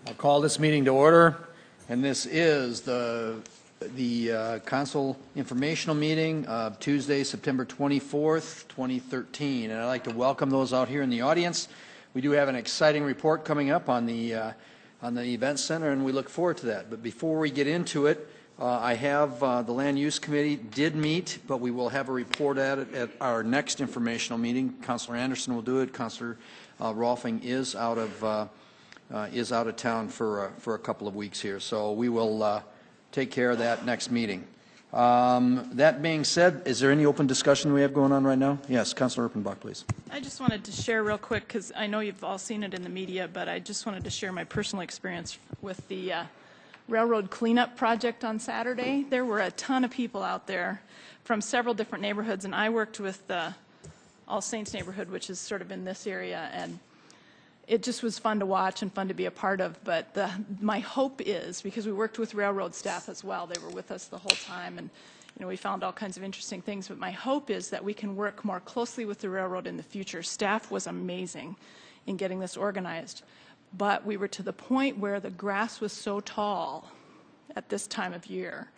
I'll call this meeting to order, and this is the council informational meeting of Tuesday, September 24th, 2013. And I'd like to welcome those out here in the audience. We do have an exciting report coming up on the event center, and we look forward to that. But before we get into it, I have the Land Use Committee did meet, but we will have a report at it at our next informational meeting. Councilor Anderson will do it. Councilor Rolfing is out of town for a couple of weeks here, so we will take care of that next meeting. That being said, is there any open discussion we have going on right now? Yes, Councilor Erpenbach, please. I just wanted to share real quick, because I know you've all seen it in the media, but I just wanted to share my personal experience with the railroad cleanup project on Saturday. There were a ton of people out there from several different neighborhoods, and I worked with the All Saints neighborhood, which is sort of in this area, and it just was fun to watch and fun to be a part of. But my hope is, because we worked with railroad staff as well, they were with us the whole time, and we found all kinds of interesting things, but my hope is that we can work more closely with the railroad in the future. Staff was amazing in getting this organized, but we were to the point where the grass was so tall at this time of year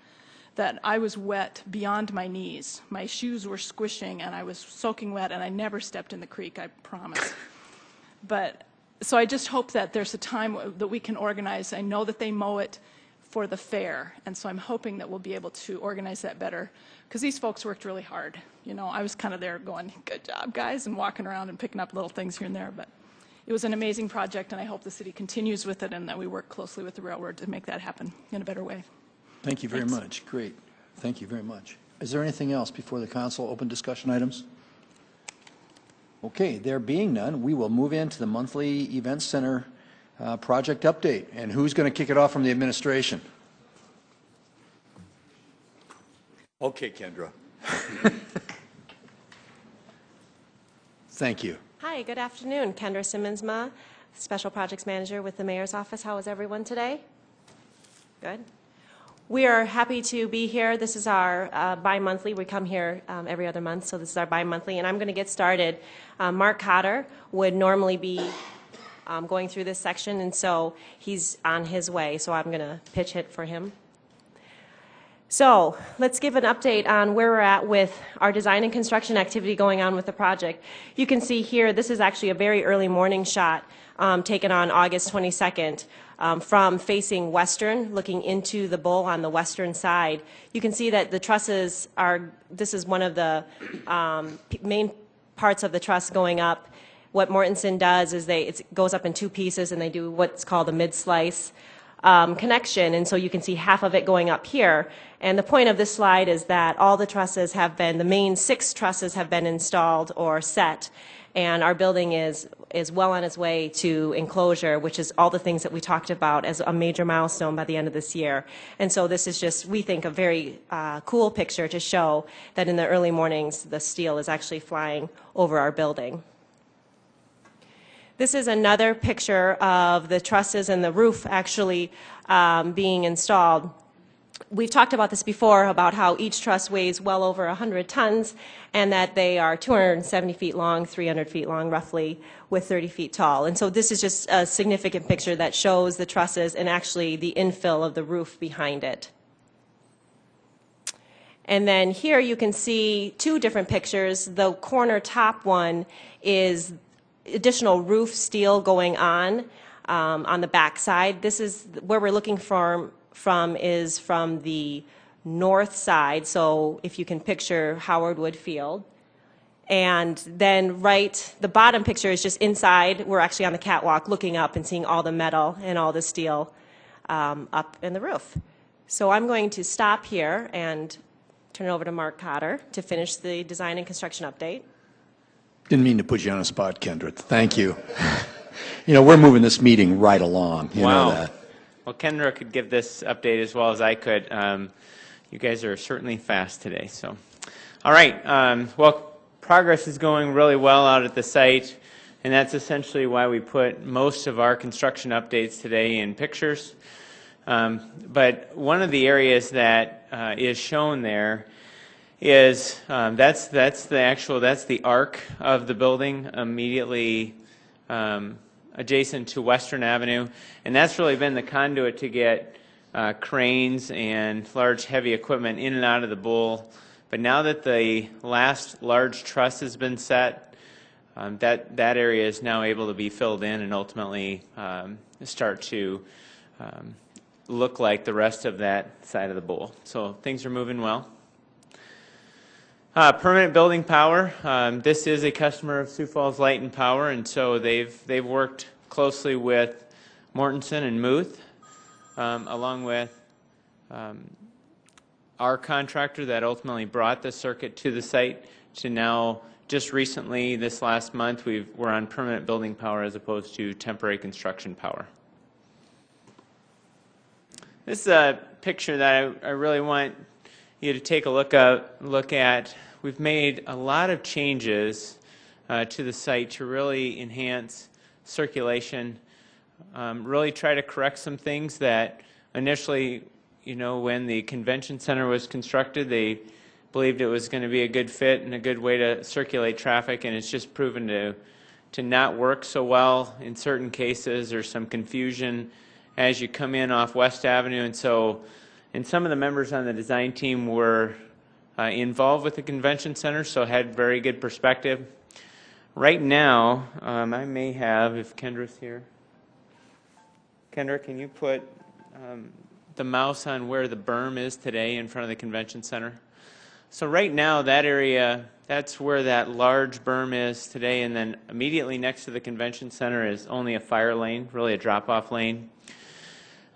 that I was wet beyond my knees. My shoes were squishing and I was soaking wet, and I never stepped in the creek, I promise. So I just hope that there's a time that we can organize. I know that they mow it for the fair, and so I'm hoping that we'll be able to organize that better, because these folks worked really hard. I was kind of there going, good job, guys, and walking around and picking up little things here and there, but it was an amazing project, and I hope the city continues with it and that we work closely with the railroad to make that happen in a better way. Thank you very Thanks. much. Great. Thank you very much. Is there anything else before the council? Open discussion items? Okay, there being none, we will move into the monthly event center project update. And who's going to kick it off from the administration? Okay, Kendra. Thank you. Hi, good afternoon. Kendra Simmonsma, Special Projects Manager with the Mayor's Office. How is everyone today? Good. We are happy to be here. This is our bi-monthly. We come here every other month, so this is our bi-monthly, and I'm going to get started. Mark Cotter would normally be going through this section, and so he's on his way, so I'm going to pitch it for him. So let's give an update on where we're at with our design and construction activity going on with the project. You can see here, this is actually a very early morning shot taken on August 22nd from facing western, looking into the bowl on the western side. You can see that the trusses are, this is one of the main parts of the truss going up. What Mortensen does is it goes up in two pieces, and they do what's called a mid-slice connection, and so you can see half of it going up here. And the point of this slide is that all the trusses have been, the main 6 trusses have been installed or set, and our building is well on its way to enclosure, which is all the things that we talked about as a major milestone by the end of this year. And so this is just, we think, a very cool picture to show that in the early mornings the steel is actually flying over our building. This is another picture of the trusses and the roof actually being installed. We've talked about this before, about how each truss weighs well over 100 tons and that they are 270 feet long, 300 feet long roughly, with 30 feet tall. And so this is just a significant picture that shows the trusses and actually the infill of the roof behind it. And then here you can see 2 different pictures. The corner top one is additional roof steel going on the back side. This is where we're looking from is from the north side, so if you can picture Howard Wood Field. And then the bottom picture is just inside. We're actually on the catwalk looking up and seeing all the metal and all the steel up in the roof. So I'm going to stop here and turn it over to Mark Cotter to finish the design and construction update. Didn't mean to put you on a spot, Kendra. Thank you. We're moving this meeting right along. You know that. Well, Kendra could give this update as well as I could. You guys are certainly fast today. So, all right. Well, progress is going really well out at the site, and that's essentially why we put most of our construction updates today in pictures. But one of the areas that is shown there is that's the arc of the building immediately adjacent to Western Avenue, and that's really been the conduit to get cranes and large heavy equipment in and out of the bowl. But now that the last large truss has been set, that area is now able to be filled in and ultimately start to look like the rest of that side of the bowl. So things are moving well. Permanent building power. This is a customer of Sioux Falls Light and Power, and so they've worked closely with Mortensen and Muth, along with our contractor that ultimately brought the circuit to the site, to now just recently this last month we're on permanent building power as opposed to temporary construction power. This is a picture that I really want you to take a look at. We've made a lot of changes to the site to really enhance circulation, really try to correct some things that initially, when the convention center was constructed, they believed it was going to be a good fit and a good way to circulate traffic, and it's just proven to not work so well in certain cases. There's some confusion as you come in off West Avenue, and some of the members on the design team were involved with the convention center, so had very good perspective. Right now, I may have, if Kendra's here. Kendra, can you put the mouse on where the berm is today in front of the convention center? So right now, that area, that's where that large berm is today, and then immediately next to the convention center is only a fire lane, really a drop-off lane.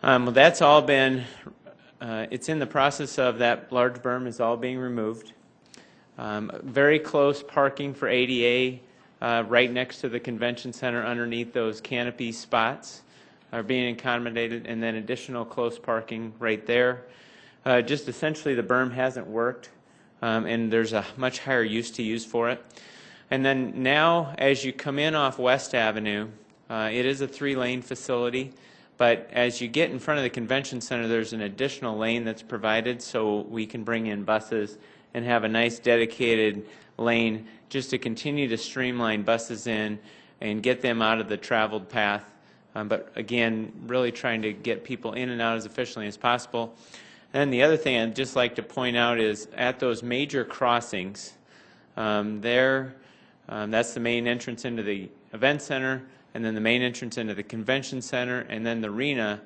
Well, that's all been, it's in the process of that large berm is all being removed. Very close parking for ADA right next to the convention center underneath those canopy spots are being accommodated, and then additional close parking right there. Just essentially the berm hasn't worked, and there's a much higher use for it. And then now as you come in off West Avenue, it is a 3-lane facility. But as you get in front of the convention center, there's an additional lane that's provided so we can bring in buses and have a nice dedicated lane just to continue to streamline buses in and get them out of the traveled path. But again, really trying to get people in and out as efficiently as possible. And the other thing I'd just like to point out is at those major crossings, that's the main entrance into the event center, and then the main entrance into the convention center, and then the arena.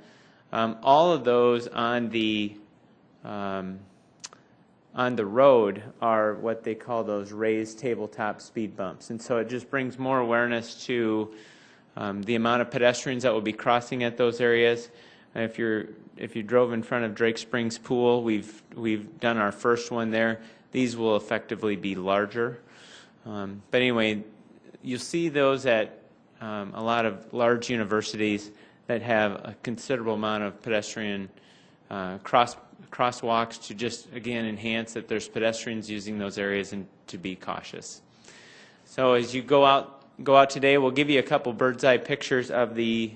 All of those on the road are what they call those raised tabletop speed bumps, and so it just brings more awareness to the amount of pedestrians that will be crossing at those areas. If you drove in front of Drake Springs Pool, we've done our first one there. These will effectively be larger, but anyway, you'll see those at a lot of large universities that have a considerable amount of pedestrian crosswalks to just, again, enhance that there's pedestrians using those areas and to be cautious. So as you go out today, we'll give you a couple bird's eye pictures of the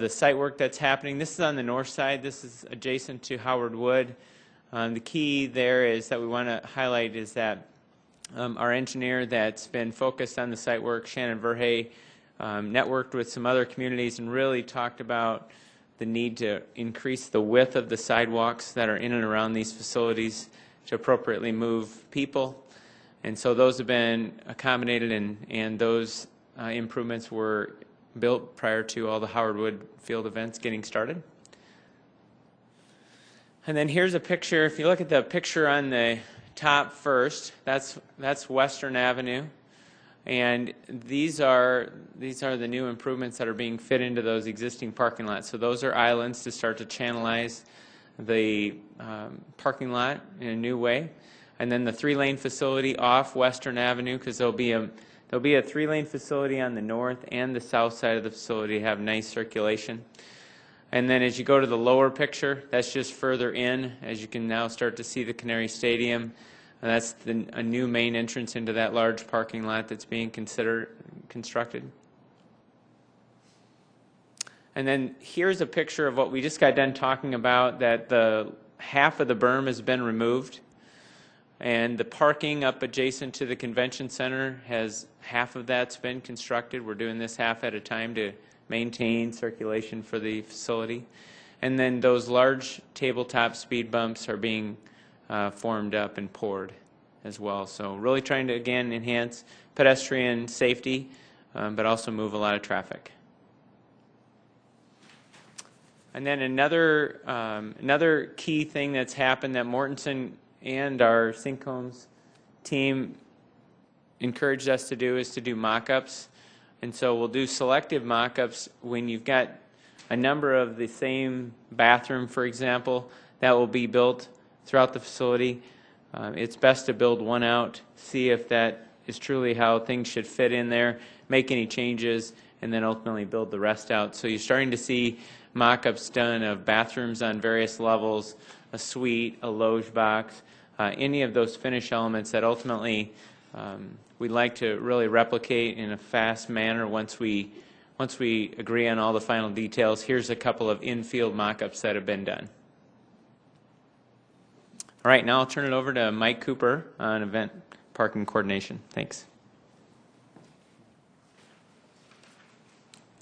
site work that's happening. This is on the north side. This is adjacent to Howard Wood. The key there is that we want to highlight is that our engineer that's been focused on the site work, Shannon Verhey, networked with some other communities and really talked about the need to increase the width of the sidewalks that are in and around these facilities to appropriately move people. And so those have been accommodated, and those improvements were built prior to all the Howard Wood field events getting started. And then here's a picture. If you look at the picture on the top first, that's Western Avenue, and these are the new improvements that are being fit into those existing parking lots. So those are islands to start to channelize the parking lot in a new way, and then the 3-lane facility off Western Avenue, because there'll be a 3-lane facility on the north and the south side of the facility to have nice circulation. And then as you go to the lower picture, that's just further in, as you can now start to see the Canary Stadium. And that's a new main entrance into that large parking lot that's being constructed. And then here's a picture of what we just got done talking about, that the half of the berm has been removed, and the parking up adjacent to the convention center has half of that's been constructed. We're doing this half at a time to maintain circulation for the facility. And then those large tabletop speed bumps are being formed up and poured as well. So really trying to, again, enhance pedestrian safety, but also move a lot of traffic. And then another key thing that's happened that Mortensen and our Syncombs team encouraged us to do is to do mock-ups. And so we'll do selective mock-ups when you've got a number of the same bathroom, for example, that will be built throughout the facility. It's best to build one out, see if that is truly how things should fit in there, make any changes, and then ultimately build the rest out. So you're starting to see mock-ups done of bathrooms on various levels, a suite, a loge box, any of those finish elements that ultimately we'd like to really replicate in a fast manner once we agree on all the final details. Here's a couple of in-field mock-ups that have been done. All right, now I'll turn it over to Mike Cooper on event parking coordination. Thanks.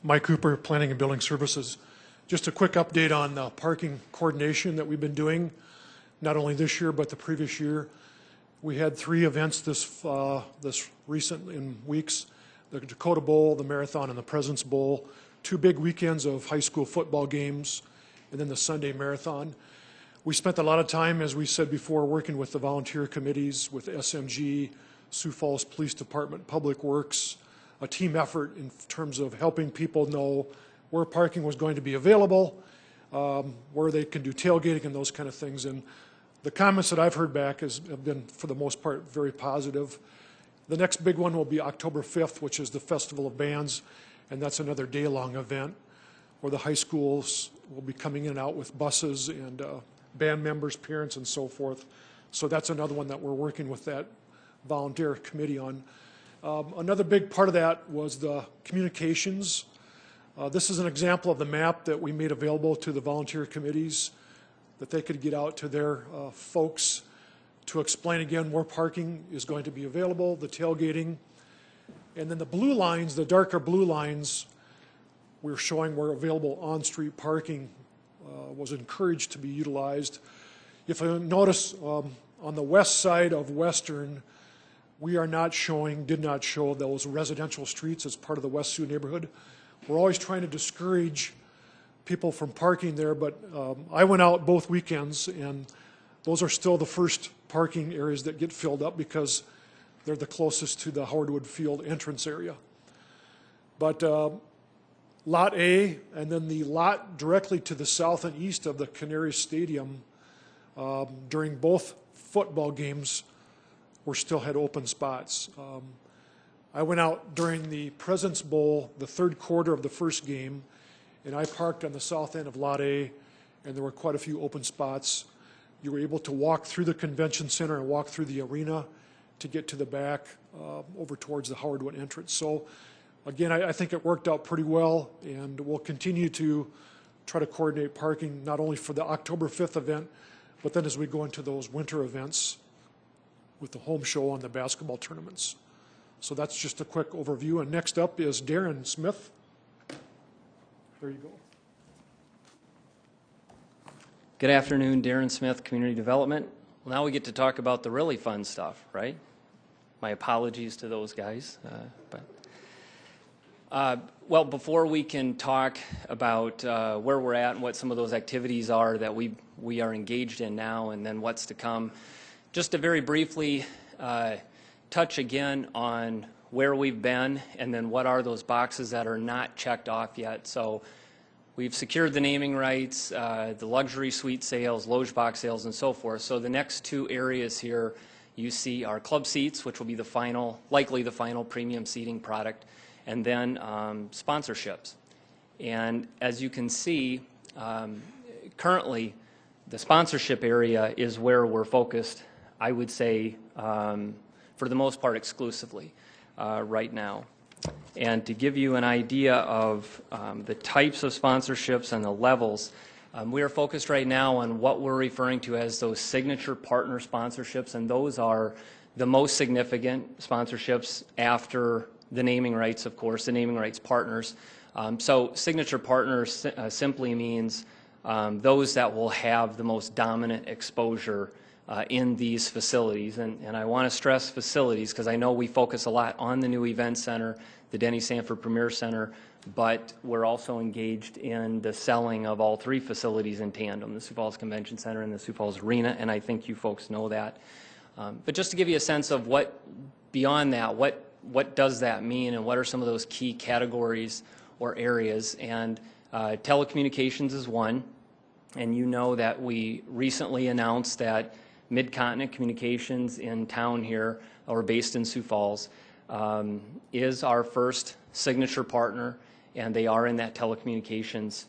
Mike Cooper, Planning and Building Services. Just a quick update on the parking coordination that we've been doing, not only this year but the previous year. We had 3 events this recent in weeks: the Dakota Bowl, the Marathon, and the President's Bowl. 2 big weekends of high school football games, and then the Sunday Marathon. We spent a lot of time, as we said before, working with the volunteer committees, with SMG, Sioux Falls Police Department, Public Works, a team effort in terms of helping people know where parking was going to be available, where they can do tailgating and those kind of things. And the comments that I've heard back have been, for the most part, very positive. The next big one will be October 5th, which is the Festival of Bands, and that's another day-long event where the high schools will be coming in and out with buses and band members, parents, and so forth. So that's another one that we're working with that volunteer committee on. Another big part of that was the communications. This is an example of the map that we made available to the volunteer committees, that they could get out to their folks to explain again where parking is going to be available, the tailgating. And then the blue lines, the darker blue lines, we're showing where available on-street parking was encouraged to be utilized. If you notice, on the west side of Western, we are not showing, did not show those residential streets as part of the West Sioux neighborhood. We're always trying to discourage people from parking there, but I went out both weekends, and those are still the first parking areas that get filled up because they're the closest to the Howard Wood Field entrance area. But Lot A, and then the lot directly to the south and east of the Canary Stadium, during both football games, we still had open spots. I went out during the President's Bowl, the third quarter of the first game, and I parked on the south end of Lot A, and there were quite a few open spots. You were able to walk through the convention center and walk through the arena to get to the back over towards the Howard Wood entrance. So again, I think it worked out pretty well, and we'll continue to try to coordinate parking not only for the October 5th event, but then as we go into those winter events with the home show and the basketball tournaments. So that's just a quick overview. And next up is Darren Smith. There you go. Good afternoon, Darren Smith, Community Development. Well, now we get to talk about the really fun stuff, right? My apologies to those guys. Well, before we can talk about where we're at and what some of those activities are that we are engaged in now and then what's to come, just to very briefly touch again on where we've been and then what are those boxes that are not checked off yet. So we've secured the naming rights, the luxury suite sales, loge box sales, and so forth. So the next 2 areas here you see are club seats, which will be the final, likely the final premium seating product, and then sponsorships. And as you can see, currently the sponsorship area is where we're focused, I would say, for the most part exclusively right now. And to give you an idea of the types of sponsorships and the levels, we are focused right now on what we're referring to as those signature partner sponsorships, and those are the most significant sponsorships after the naming rights, of course, the naming rights partners. So signature partners simply means those that will have the most dominant exposure in these facilities. And I want to stress facilities because I know we focus a lot on the new event center, the Denny Sanford Premier Center, but we're also engaged in the selling of all three facilities in tandem, the Sioux Falls Convention Center and the Sioux Falls Arena, and I think you folks know that. But just to give you a sense of what, beyond that, what does that mean and what are some of those key categories or areas, and telecommunications is one, and you know that we recently announced that Mid-Continent Communications in town here, or based in Sioux Falls, is our first signature partner, and they are in that telecommunications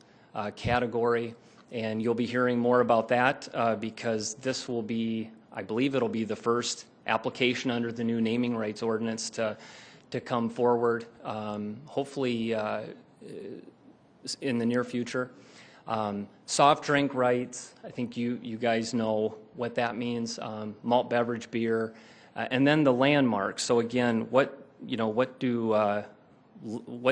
category, and you'll be hearing more about that because this will be, I believe it'll be the first application under the new naming rights ordinance to come forward, hopefully in the near future. Soft drink rights, I think you guys know what that means, malt beverage beer, and then the landmarks. So again, what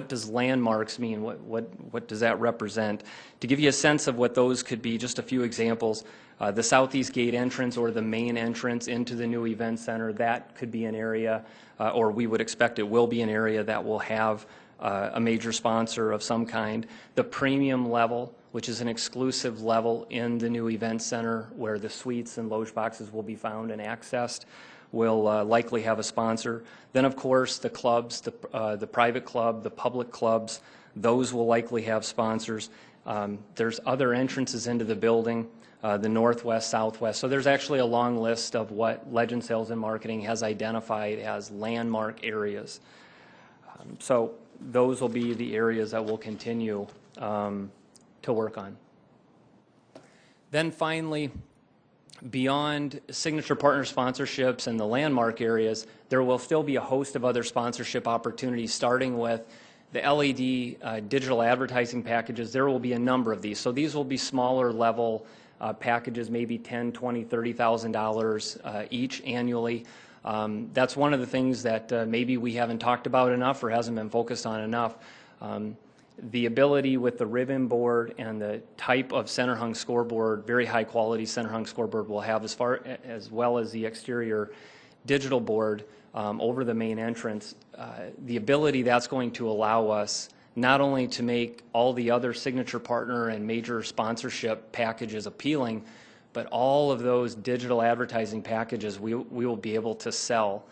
does landmarks mean? What does that represent? To give you a sense of what those could be, just a few examples. The southeast gate entrance or the main entrance into the new event center, that could be an area, or we would expect it will be an area that will have a major sponsor of some kind. The premium level, which is an exclusive level in the new event center where the suites and loge boxes will be found and accessed, will likely have a sponsor. Then, of course, the clubs, the private club, the public clubs, those will likely have sponsors. There's other entrances into the building, the northwest, southwest. So there's actually a long list of what Legend Sales and Marketing has identified as landmark areas. So those will be the areas that we'll continue to work on. Then finally, beyond signature partner sponsorships and the landmark areas, there will still be a host of other sponsorship opportunities, starting with the LED digital advertising packages. There will be a number of these. So these will be smaller level packages, maybe $10,000, $20,000, $30,000 each annually. That's one of the things that maybe we haven't talked about enough or hasn't been focused on enough. The ability with the ribbon board and the type of center hung scoreboard, very high quality center hung scoreboard we'll have, as well as the exterior digital board over the main entrance, the ability that's going to allow us not only to make all the other signature partner and major sponsorship packages appealing, but all of those digital advertising packages we will be able to sell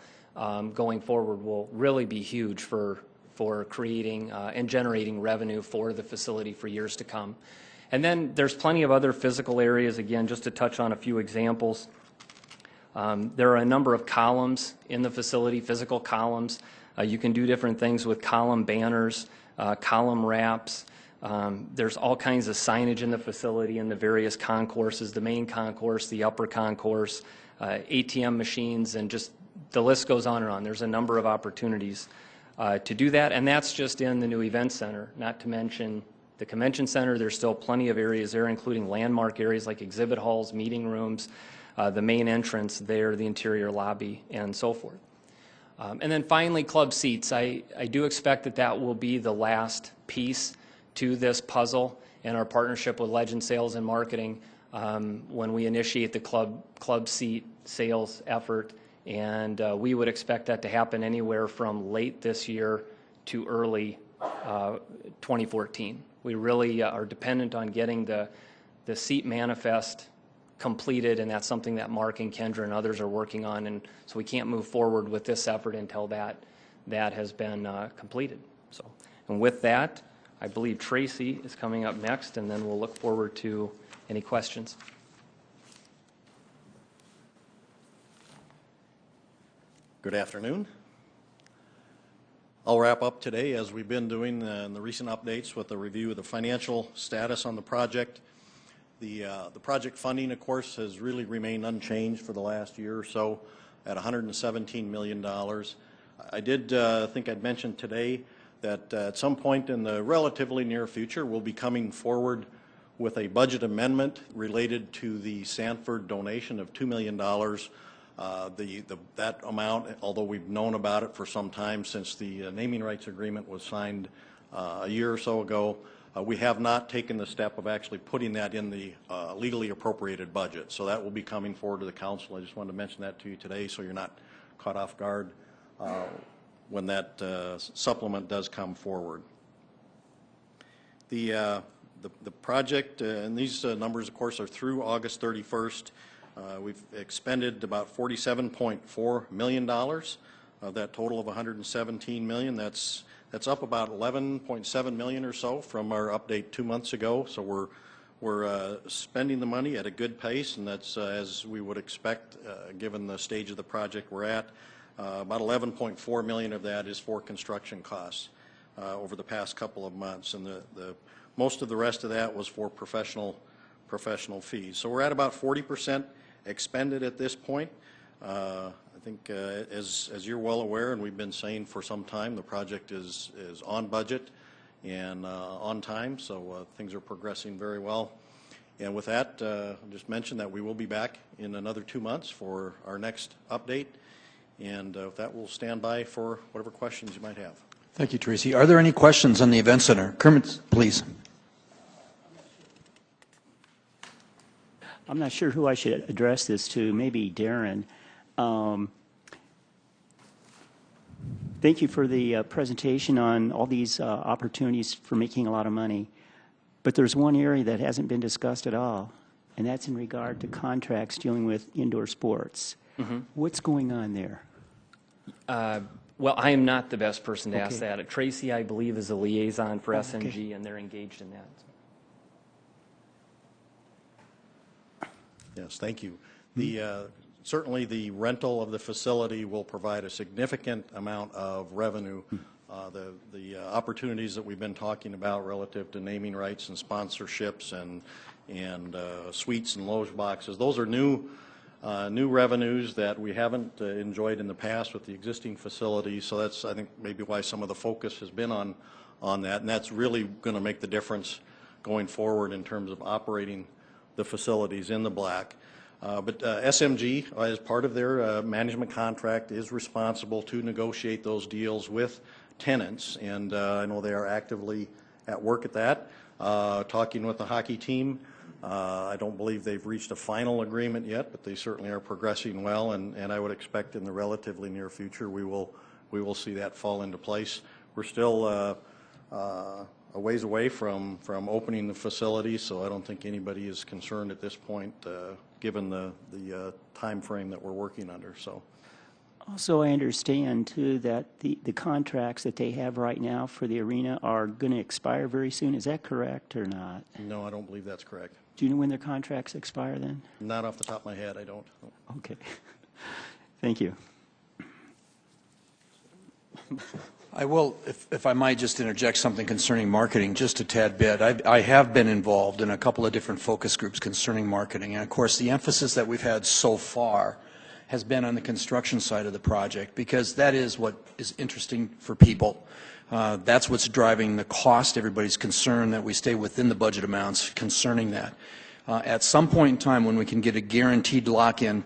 going forward will really be huge for creating and generating revenue for the facility for years to come. And then there's plenty of other physical areas, again, just to touch on a few examples. There are a number of columns in the facility, physical columns. You can do different things with column banners, column wraps. There's all kinds of signage in the facility in the various concourses, the main concourse, the upper concourse, ATM machines, and just the list goes on and on. There's a number of opportunities to do that, and that's just in the new event center, not to mention the convention center. There's still plenty of areas there, including landmark areas like exhibit halls, meeting rooms, the main entrance there, the interior lobby, and so forth. And then finally, club seats. I do expect that will be the last piece to this puzzle in our partnership with Legend Sales and Marketing when we initiate the club seat sales effort. And we would expect that to happen anywhere from late this year to early 2014. We really are dependent on getting the seat manifest completed, and that's something that Mark and Kendra and others are working on, and so we can't move forward with this effort until that has been completed. So, and with that, I believe Tracy is coming up next, and then we'll look forward to any questions. Good afternoon. I'll wrap up today, as we've been doing in the recent updates, with a review of the financial status on the project. The project funding, of course, has really remained unchanged for the last year or so at $117 million. I did think I'd mention today that at some point in the relatively near future, we'll be coming forward with a budget amendment related to the Sanford donation of $2 million That amount, although we've known about it for some time since the naming rights agreement was signed a year or so ago, we have not taken the step of actually putting that in the legally appropriated budget. So that will be coming forward to the council. I just wanted to mention that to you today so you're not caught off guard when that supplement does come forward. The project, and these numbers, of course, are through August 31st. We've expended about $47.4 million of that total of $117 million. That's up about $11.7 million or so from our update 2 months ago. So we're spending the money at a good pace, and that's as we would expect given the stage of the project we're at. About $11.4 million of that is for construction costs over the past couple of months, and the most of the rest of that was for professional fees. So we're at about 40% expended at this point. I think as you're well aware, and we've been saying for some time, the project is on budget and on time, so things are progressing very well. And with that, I'll just mention that we will be back in another 2 months for our next update, and with that, we'll stand by for whatever questions you might have. Thank you, Tracy. Are there any questions on the Event Center? Kermit, please. I'm not sure who I should address this to, maybe Darren. Thank you for the presentation on all these opportunities for making a lot of money. But there's one area that hasn't been discussed at all, and that's in regard to contracts dealing with indoor sports. Mm-hmm. What's going on there? Well, I am not the best person to ask that. Tracy, I believe, is a liaison for SMG, and they're engaged in that. Yes, thank you. Certainly the rental of the facility will provide a significant amount of revenue. The opportunities that we've been talking about relative to naming rights and sponsorships and suites and loge boxes, those are new revenues that we haven't enjoyed in the past with the existing facilities. So that's, I think, maybe why some of the focus has been on that, and that's really going to make the difference going forward in terms of operating the facilities in the black. But SMG, as part of their management contract, is responsible to negotiate those deals with tenants, and I know they are actively at work at that, talking with the hockey team. I don't believe they've reached a final agreement yet, but they certainly are progressing well, and I would expect in the relatively near future we will see that fall into place. We're still a ways away from opening the facility, so I don't think anybody is concerned at this point, given the time frame that we're working under. So, also, I understand too that the contracts that they have right now for the arena are going to expire very soon. Is that correct or not? No, I don't believe that's correct. Do you know when their contracts expire then? Not off the top of my head, I don't. Okay. Thank you. I will, if I might just interject something concerning marketing just a tad bit. I have been involved in a couple of different focus groups concerning marketing. And of course, the emphasis that we've had so far has been on the construction side of the project, because that is what is interesting for people. That's what's driving the cost. Everybody's concerned that we stay within the budget amounts concerning that. At some point in time when we can get a guaranteed lock-in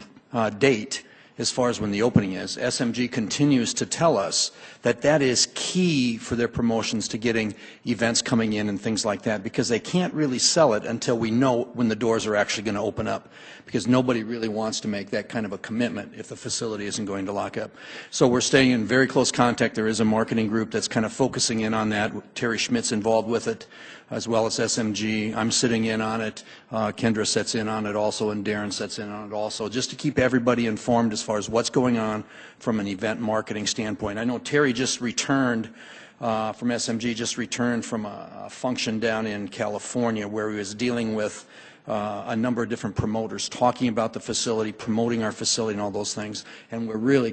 date, as far as when the opening is, SMG continues to tell us that that is key for their promotions to getting events coming in and things like that, because they can't really sell it until we know when the doors are actually going to open up, because nobody really wants to make that kind of a commitment if the facility isn't going to lock up. So we're staying in very close contact. There is a marketing group that's kind of focusing in on that. Terry Schmidt's involved with it, as well as SMG. I'm sitting in on it. Kendra sits in on it also, and Darren sits in on it also, just to keep everybody informed as far as what's going on from an event marketing standpoint. I know Terry just returned from SMG, just returned from a function down in California where he was dealing with a number of different promoters, talking about the facility, promoting our facility and all those things, and we're really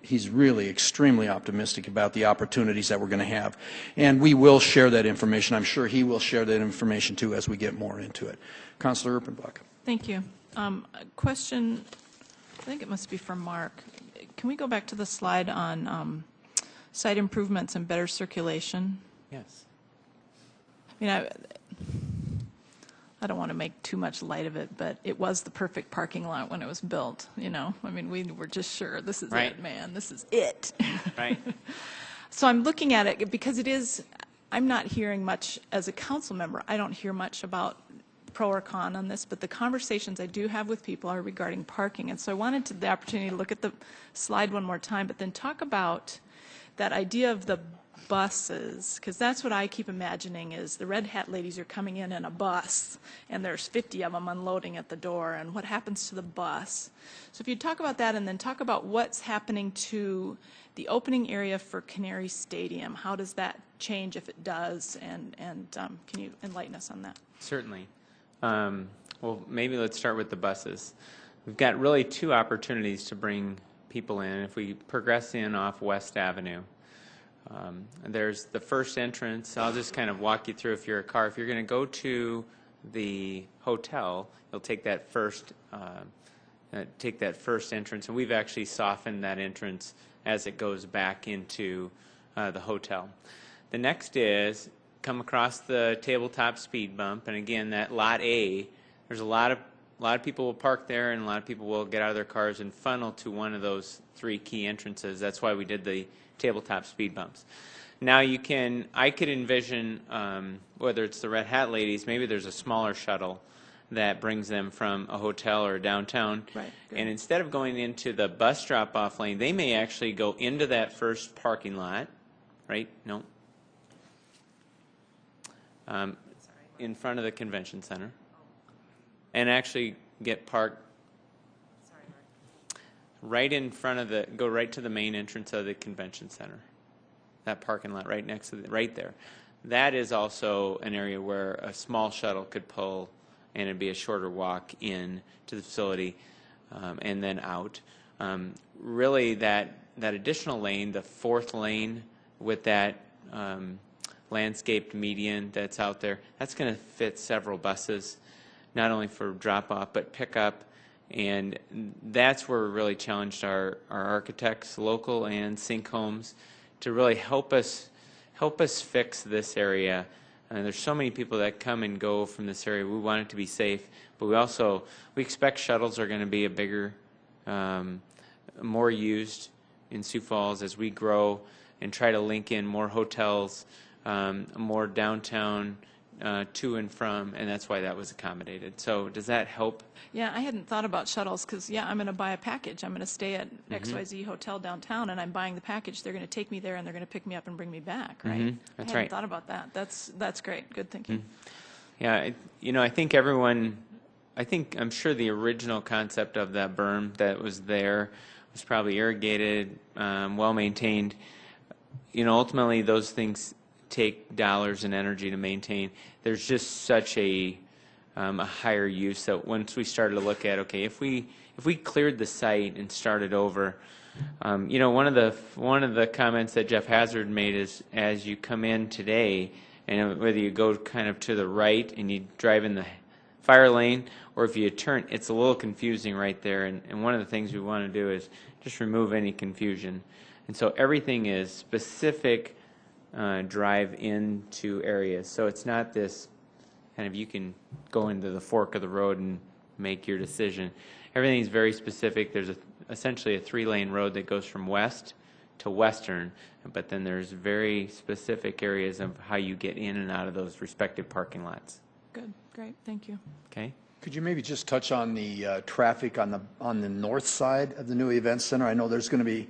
he's really extremely optimistic about the opportunities that we're going to have. And we will share that information. I'm sure he will share that information too as we get more into it. Councilor Erpenbach. Thank you. A question, I think it must be from Mark. Can we go back to the slide on site improvements and better circulation? Yes. I mean, I don't want to make too much light of it, but it was the perfect parking lot when it was built, you know? I mean, we were just sure, this is Right. it, man, this is it. Right. So I'm looking at it because it is, I'm not hearing much as a council member. I don't hear much about pro or con on this, but the conversations I do have with people are regarding parking. And so I wanted the opportunity to look at the slide one more time, but then talk about that idea of the buses, because that's what I keep imagining is the red hat ladies are coming in a bus, and there's 50 of them unloading at the door, and what happens to the bus? So if you talk about that, and then talk about what's happening to the opening area for Canary Stadium, how does that change if it does, and can you enlighten us on that? Certainly. Well, maybe let's start with the buses. We've got really two opportunities to bring people in. If we progress in off West Avenue, there's the first entrance. I'll just kind of walk you through if you're a car. If you're going to go to the hotel, you'll take that first entrance, and we've actually softened that entrance as it goes back into the hotel. The next is come across the tabletop speed bump, and again, that lot A, there's a lot of people will park there, and a lot of people will get out of their cars and funnel to one of those three key entrances. That's why we did the tabletop speed bumps. Now I could envision, whether it's the Red Hat ladies, maybe there's a smaller shuttle that brings them from a hotel or downtown. Right, good. And instead of going into the bus drop-off lane, they may actually go into that first parking lot, right? No. In front of the convention center. And actually get parked right in front of go right to the main entrance of the convention center. That parking lot right next to right there. That is also an area where a small shuttle could pull, and it'd be a shorter walk in to the facility and then out. Really, that additional lane, the fourth lane with that landscaped median that's out there, that's going to fit several buses, not only for drop-off but pick-up. And that's where we really challenged our architects, local and Sync Homes, to really help us fix this area. And there's so many people that come and go from this area. We want it to be safe, but we expect shuttles are going to be a bigger, more used in Sioux Falls as we grow and try to link in more hotels, more downtown to and from, and that's why that was accommodated. So does that help? Yeah, I hadn't thought about shuttles because, I'm going to buy a package. I'm going to stay at XYZ Hotel downtown, and I'm buying the package. They're going to take me there, and they're going to pick me up and bring me back, right? That's I hadn't right. thought about that. That's great. Good thinking. Yeah, I'm sure the original concept of that berm that was there was probably irrigated, well maintained. Ultimately those things take dollars and energy to maintain. There's just such a higher use that once we started to look at, okay, if we cleared the site and started over, one of the comments that Jeff Hazard made is, as you come in today, and whether you go kind of to the right and you drive in the fire lane, or if you turn, it's a little confusing right there. And one of the things we want to do is just remove any confusion. And so everything is specific drive into areas. So it's not this kind of, you can go into the fork of the road and make your decision. Everything's very specific. There's essentially a 3-lane road that goes from west to western, but then there's very specific areas of how you get in and out of those respective parking lots. Good. Great. Thank you. Okay. Could you maybe just touch on the traffic on the north side of the new event center? I know there's going to be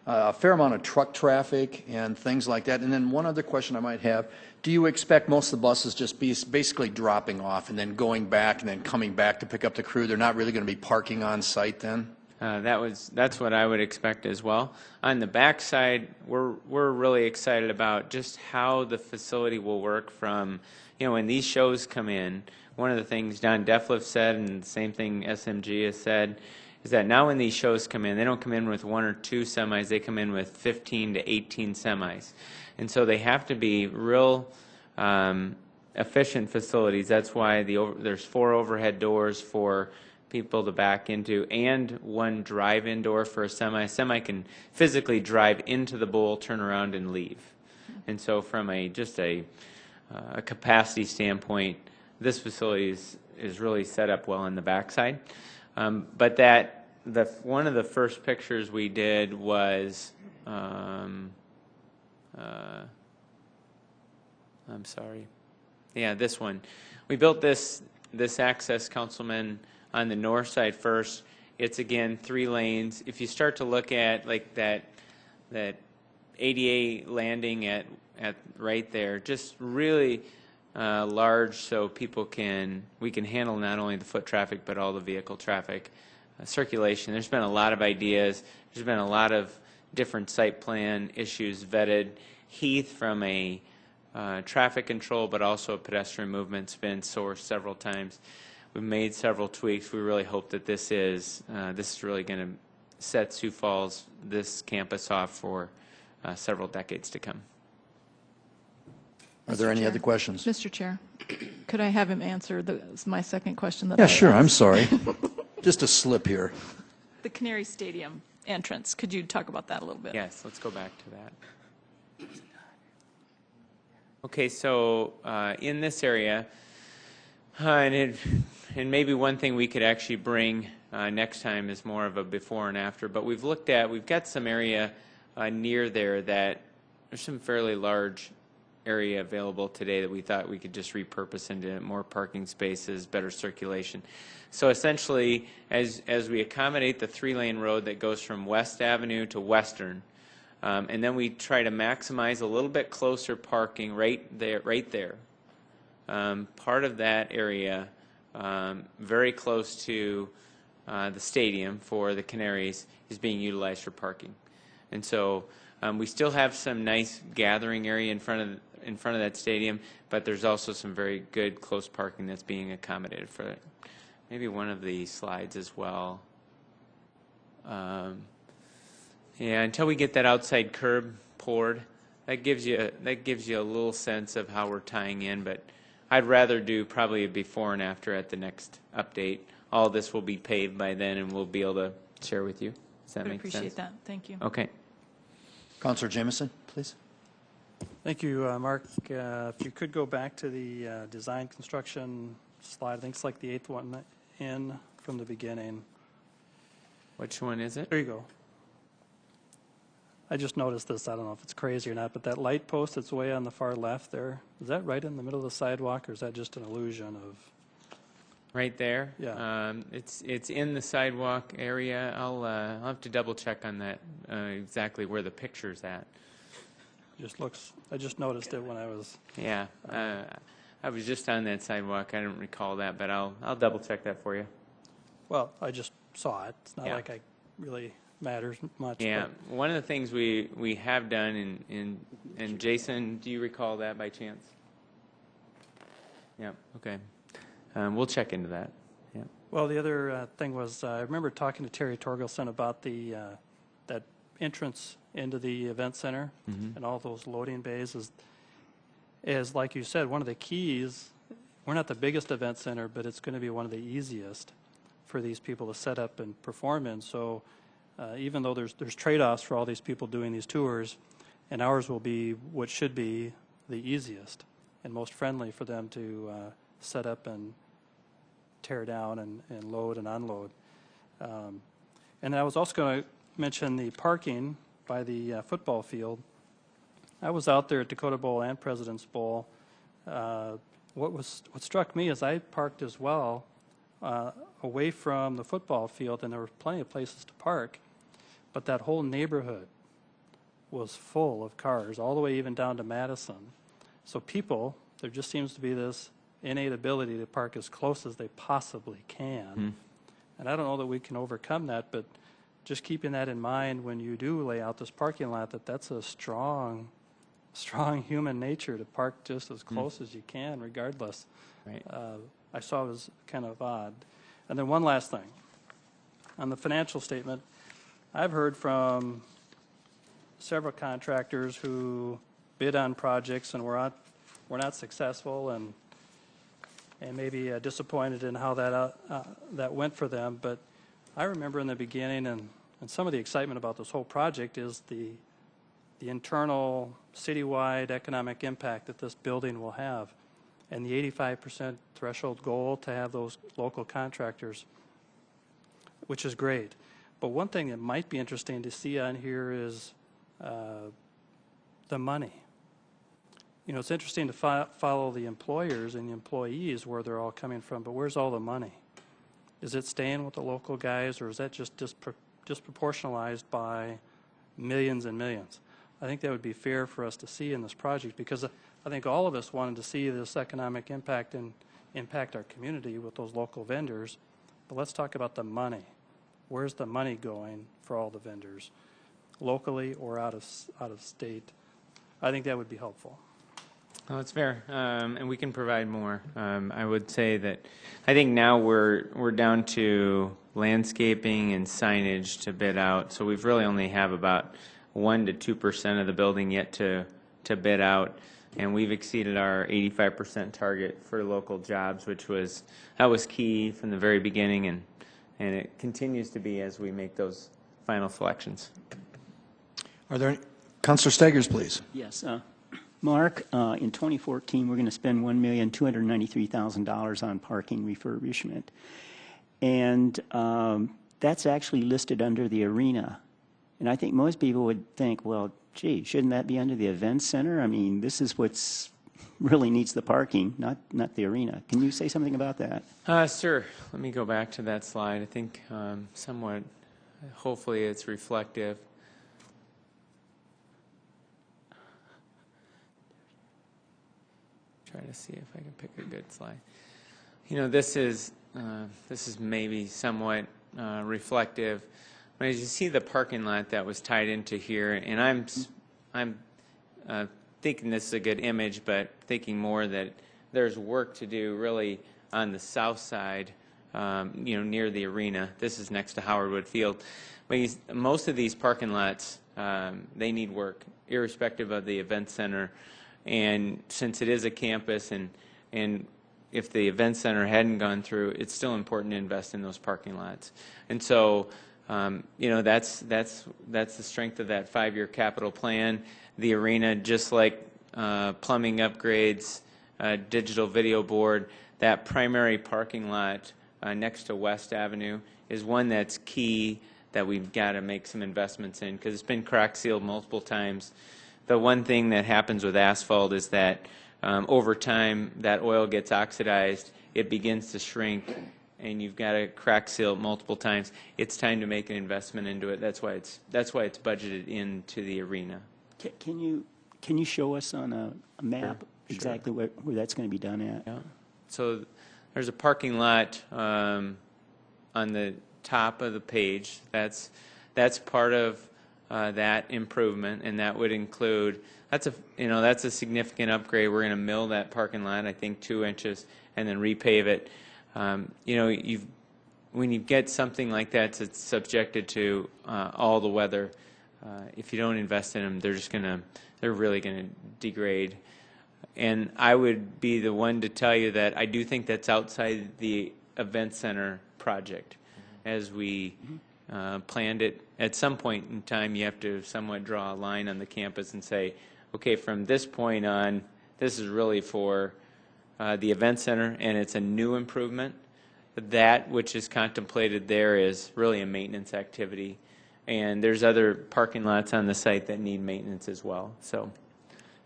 a fair amount of truck traffic and things like that. And then one other question I might have, do you expect most of the buses just be basically dropping off and then going back and then coming back to pick up the crew? They're not really going to be parking on site then? That's what I would expect as well. On the back side, we're really excited about just how the facility will work from, when these shows come in. One of the things Don Defliff said, and the same thing SMG has said, is that now when these shows come in, they don't come in with 1 or 2 semis, they come in with 15 to 18 semis. And so they have to be real efficient facilities. That's why there's 4 overhead doors for people to back into, and 1 drive-in door for a semi. A semi can physically drive into the bowl, turn around, and leave. And so from just a capacity standpoint, this facility is really set up well on the backside. But one of the first pictures we did was, I'm sorry. Yeah, this one. We built this access, Councilman, on the north side first. It's again 3 lanes. If you start to look at like that ADA landing at right there, just really large, so we can handle not only the foot traffic but all the vehicle traffic circulation. There's been a lot of ideas. There's been a lot of different site plan issues vetted. Heath from a traffic control, but also a pedestrian movement's been sourced several times. We've made several tweaks. We really hope that this is really going to set Sioux Falls, this campus, off for several decades to come. Are there any other questions? Mr. Chair, could I have him answer my second question? Yeah, sure. I'm sorry. Just a slip here. The Canary Stadium entrance. Could you talk about that a little bit? Yes, let's go back to that. Okay, so in this area, and maybe one thing we could actually bring next time is more of a before and after, but we've got some area near there that there's some fairly large area available today that we thought we could just repurpose into more parking spaces, better circulation. So essentially, as we accommodate the 3-lane road that goes from West Avenue to Western, and then we try to maximize a little bit closer parking right there. Part of that area, very close to the stadium for the Canaries, is being utilized for parking. And so we still have some nice gathering area in front of that stadium, but there's also some very good close parking that's being accommodated for it. Maybe one of the slides as well. Yeah, until we get that outside curb poured, that gives you a little sense of how we're tying in. But I'd rather do probably a before and after at the next update. All this will be paved by then, and we'll be able to share with you. Does that make sense? I appreciate that. Thank you. Okay. Councilor Jameson, please. Thank you, Mark. If you could go back to the design construction slide, I think it's like the 8th one in from the beginning. Which one is it? There you go. I just noticed this. I don't know if it's crazy or not, but that light post that's way on the far left there, is that right in the middle of the sidewalk, or is that just an illusion of? Right there. Yeah. It's in the sidewalk area. I'll have to double check on that exactly where the picture's at. Just looks. I just noticed it when I was. Yeah. I was just on that sidewalk. I don't recall that, but I'll double check that for you. Well, I just saw it. It's not Yeah. like I really matters much. Yeah. One of the things we have done, and Jason, do you recall that by chance? Yeah. Okay. We'll check into that. Yeah. Well, the other thing was I remember talking to Terry Torgelson about the that entrance into the event center and all those loading bays is like you said, one of the keys. We're not the biggest event center, but it's going to be one of the easiest for these people to set up and perform in. So even though there's trade-offs for all these people doing these tours, and ours will be what should be the easiest and most friendly for them to set up and tear down and load and unload. And I was also going to mention the parking by the football field. I was out there at Dakota Bowl and President's Bowl. What struck me is I parked as well away from the football field, and there were plenty of places to park, but that whole neighborhood was full of cars, all the way even down to Madison. So people, there just seems to be this innate ability to park as close as they possibly can. And I don't know that we can overcome that, but just keeping that in mind when you do lay out this parking lot, that's a strong human nature to park just as close as you can, regardless. Right. I saw it was kind of odd. And then one last thing. On the financial statement, I've heard from several contractors who bid on projects and were not successful and maybe disappointed in how that went for them. But I remember in the beginning, and some of the excitement about this whole project is the internal citywide economic impact that this building will have. and the 85% threshold goal to have those local contractors, which is great. But one thing that might be interesting to see on here is the money. You know, it's interesting to follow the employers and the employees where they're all coming from, but where's all the money? Is it staying with the local guys, or is that just disproportionalized by millions and millions? I think that would be fair for us to see in this project, because I think all of us wanted to see this economic impact and impact our community with those local vendors. But let's talk about the money. Where's the money going for all the vendors, locally or out of state? I think that would be helpful. Oh, it's fair, and we can provide more. I would say that I think now we're down to landscaping and signage to bid out. So we've really only have about 1 to 2% of the building yet to bid out, and we've exceeded our 85% target for local jobs, which was key from the very beginning, and it continues to be as we make those final selections. Are there any? Councilor Steggers, please. Yes. Mark, in 2014, we're going to spend $1,293,000 on parking refurbishment. And that's actually listed under the arena. And I think most people would think, well, gee, shouldn't that be under the event center? I mean, this is what's really needs the parking, not the arena. Can you say something about that? Sure. Let me go back to that slide. I think somewhat, hopefully it's reflective. Try to see if I can pick a good slide. You know, this is maybe somewhat reflective. But as you see the parking lot that was tied into here, and I'm thinking this is a good image, but thinking more that there's work to do really on the south side, you know, near the arena. This is next to Howard Wood Field. But most of these parking lots, they need work, irrespective of the event center. And since it is a campus, and if the event center hadn't gone through, it's still important to invest in those parking lots. And so, you know, that's the strength of that 5-year capital plan. The arena, just like plumbing upgrades, digital video board, that primary parking lot next to West Avenue is one that's key that we've got to make some investments in, because it's been crack sealed multiple times. The one thing that happens with asphalt is that over time that oil gets oxidized, it begins to shrink, and you've got to crack seal it multiple times. It's time to make an investment into it. That's why it's budgeted into the arena. Can you show us on a map exactly where that's going to be done at? Yeah. So there's a parking lot on the top of the page. That's part of that improvement, and that would include, that's a significant upgrade. We're going to mill that parking lot, I think 2 inches, and then repave it. You know, when you get something like that, it's subjected to all the weather. If you don't invest in them, they're really going to degrade. And I would be the one to tell you that I do think that's outside the event center project. As we planned it, at some point in time, you have to somewhat draw a line on the campus and say, okay, from this point on, this is really for the event center, and it's a new improvement. That which is contemplated there is really a maintenance activity, and there's other parking lots on the site that need maintenance as well. So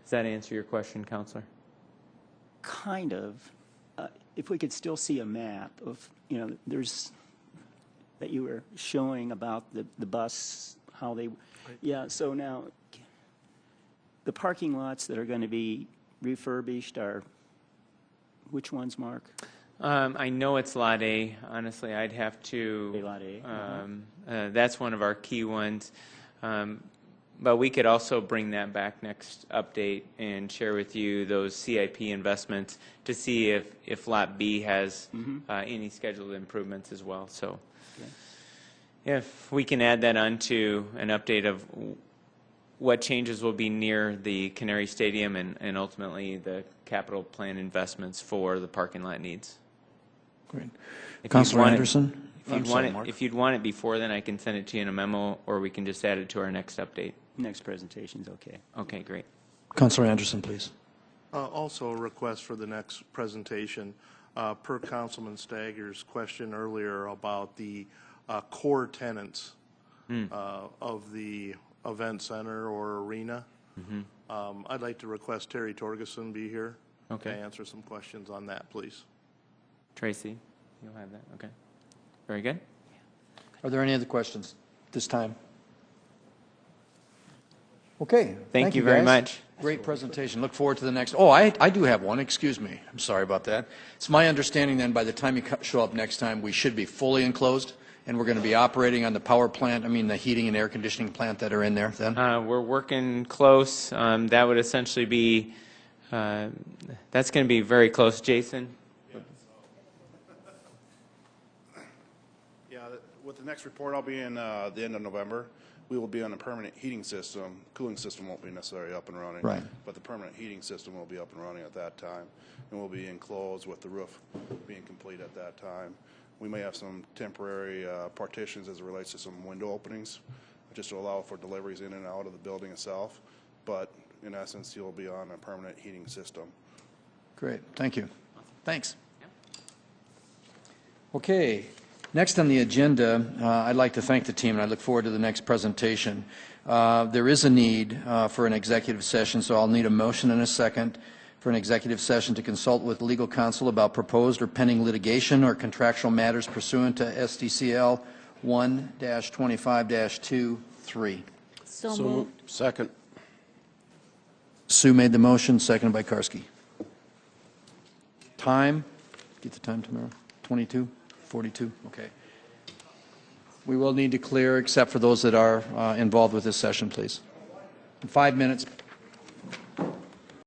does that answer your question, Counselor? Kind of. If we could still see a map of, you know, there's that you were showing about the bus, how they, yeah, so now the parking lots that are going to be refurbished are, which ones, Mark? I know it's Lot A. Honestly, I'd have to. Lot A. That's one of our key ones. But we could also bring that back next update and share with you those CIP investments to see if Lot B has any scheduled improvements as well. So if we can add that onto an update of what changes will be near the Canary Stadium and ultimately the capital plan investments for the parking lot needs. Great. Councilor Anderson? If you'd want it before then, I can send it to you in a memo, or we can just add it to our next update. Next presentation's okay. Okay, great. Councilor Anderson, please. Also, a request for the next presentation, per Councilman Stagger's question earlier about the core tenants of the event center or arena. I'd like to request Terry Torgerson be here to answer some questions on that, please. Tracy, you'll have that. Okay. Very good. Are there any other questions this time? Okay. Thank you very guys. much. Great presentation. Look forward to the next. Oh, I do have one. Excuse me. I'm sorry about that. It's my understanding then by the time you show up next time, we should be fully enclosed, and we're going to be operating on the power plant, the heating and air conditioning plant that are in there then? We're working close. That would essentially be, that's going to be very close. Jason? Yeah, with the next report, I'll be in the end of November. We will be on a permanent heating system. Cooling system won't be necessarily up and running. Right. But the permanent heating system will be up and running at that time. And we'll be enclosed with the roof being complete at that time. We may have some temporary partitions as it relates to some window openings, just to allow for deliveries in and out of the building itself. But in essence, you'll be on a permanent heating system. Great. Thank you. Thanks. Okay. Next on the agenda, I'd like to thank the team, and I look forward to the next presentation. There is a need for an executive session, so I'll need a motion and a second for an executive session to consult with legal counsel about proposed or pending litigation or contractual matters pursuant to SDCL 1-25-23. So moved. Second. Sue made the motion, seconded by Karski. Time? Get the time tomorrow. 22? 42? Okay. We will need to clear, except for those that are involved with this session, please. 5 minutes.